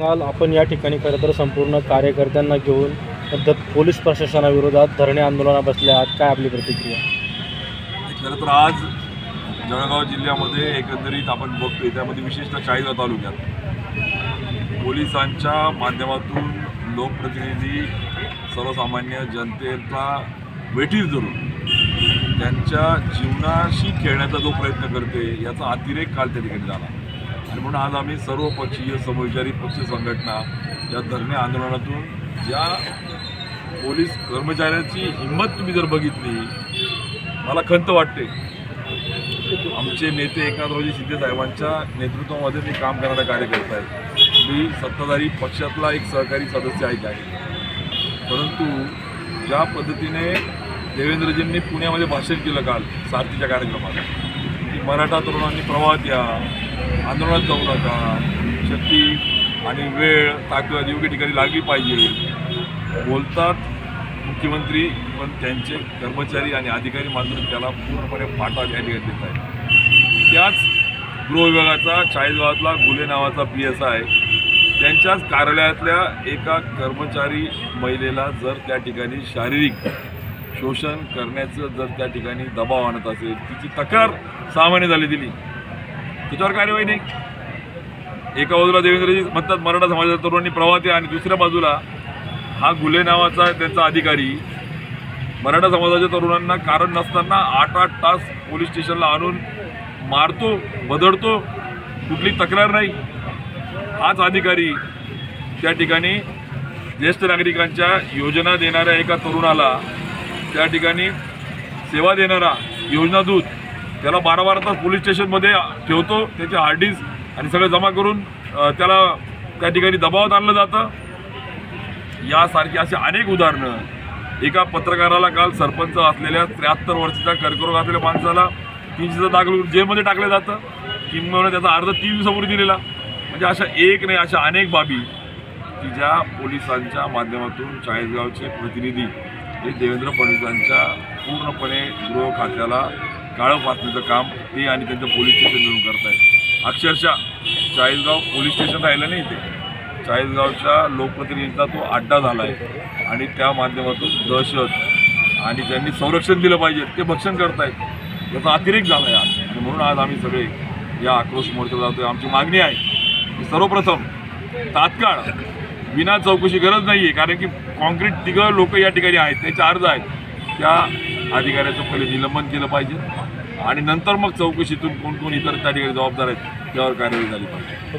काल आपण या ठिकाणी खरं तर संपूर्ण कार्यकर्त्यांना घेऊन पोलीस प्रशासनाविरोधात धरणे आंदोलनात बसले आहात, काय आपली प्रतिक्रिया? खरं तर आज जळगाव जिल्ह्यामध्ये एकंदरीत आपण बघतोय, त्यामध्ये विशेषतः चाळीसगाव तालुक्यात पोलिसांच्या माध्यमातून लोकप्रतिनिधी सर्वसामान्य जनतेचा वेठीस धरून त्यांच्या जीवनाशी खेळण्याचा जो प्रयत्न करते याचा अतिरेक काल त्या ठिकाणी झाला. आणि म्हणून आज आम्ही सर्वपक्षीय समविचारी पक्ष संघटना या धरणे आंदोलनातून ज्या पोलीस कर्मचाऱ्यांची हिंमत तुम्ही जर बघितली, मला खंत वाटते. आमचे नेते एकनाथरावजी शिंदे साहेबांच्या नेतृत्वामध्ये मी काम करणारा कार्यकर्ता आहे. मी सत्ताधारी पक्षातला एक सहकारी सदस्य आहे. परंतु ज्या पद्धतीने देवेंद्रजींनी पुण्यामध्ये भाषण केलं काल सारथीच्या कार्यक्रमात, की मराठा तरुणांनी प्रवाहात या, आंदोलनात जाऊ नका, शक्ती आणि वेळ ताकद योग्य ठिकाणी लागली पाहिजे बोलतात मुख्यमंत्री, पण त्यांचे कर्मचारी आणि अधिकारी मात्र त्याला पूर्णपणे फाटा या ठिकाणी देत आहेत. त्याच गृहविभागाचा चाळीसगावातला गुले नावाचा PSI त्यांच्याच कार्यालयातल्या एका कर्मचारी महिलेला जर त्या ठिकाणी शारीरिक शोषण करण्याचं जर त्या ठिकाणी दबाव आणत असेल, तिची तक्रार 6 महिने झाली दिली, त्याच्यावर कार्यवाही नाही. एका बाजूला देवेंद्रजी म्हणतात मराठा समाजाच्या तरुणांनी प्रवाहात या, आणि दुसऱ्या बाजूला हा गुले नावाचा त्यांचा अधिकारी मराठा समाजाच्या तरुणांना कारण नसताना 8-8 तास पोलीस स्टेशनला आणून मारतो, बदडतो, कुठली तक्रार नाही. हाच अधिकारी त्या ठिकाणी ज्येष्ठ नागरिकांच्या योजना देणाऱ्या एका तरुणाला त्या ठिकाणी सेवा देणारा योजनादूत त्याला 12-12 तास पोलीस स्टेशनमध्ये ठेवतो, त्याचे हार्डडिस्क आणि सगळं जमा करून त्याला त्या ठिकाणी दबावात आणलं जातं. यासारखी अशी अनेक उदाहरणं. एका पत्रकाराला काल सरपंच असलेल्या 73 वर्षाच्या कर्करोग असलेल्या माणसाला 300 दाखल जेलमध्ये टाकलं जातं, किंवा त्याचा अर्ज 3 दिवसापूर्वी दिलेला. म्हणजे अशा एक नाही, अशा अनेक बाबी की ज्या पोलिसांच्या माध्यमातून चाळीसगावचे प्रतिनिधी हे देवेंद्र फडणवीसांच्या पूर्णपणे गृह खात्याला काळं फासण्याचं काम ते आणि त्यांचं पोलीस स्टेशन मिळून करत आहेत. अक्षरशः चाळीसगाव पोलीस स्टेशन राहिलं नाही, ते चाळीसगावच्या लोकप्रतिनिधींचा तो अड्डा झाला आहे. आणि त्या माध्यमातून दहशत आणि ज्यांनी संरक्षण दिलं पाहिजे ते भक्षण करत आहेत, याचा अतिरेक झाला आहे आज. आणि म्हणून आज आम्ही सगळे या आक्रोश मोर्चाला जातो. आमची मागणी आहे की सर्वप्रथम तात्काळ विना चौकशी गरज नाही आहे, कारण की कॉन्क्रीट तिघं लोक या ठिकाणी आहेत, त्याचे अर्ज आहेत, त्या अधिकाऱ्याचं पहिले निलंबन केलं पाहिजे आणि नंतर मग चौकशीतून कोण कोण इतर त्या ठिकाणी जबाबदार आहेत त्यावर कार्यवाही झाली पाहिजे.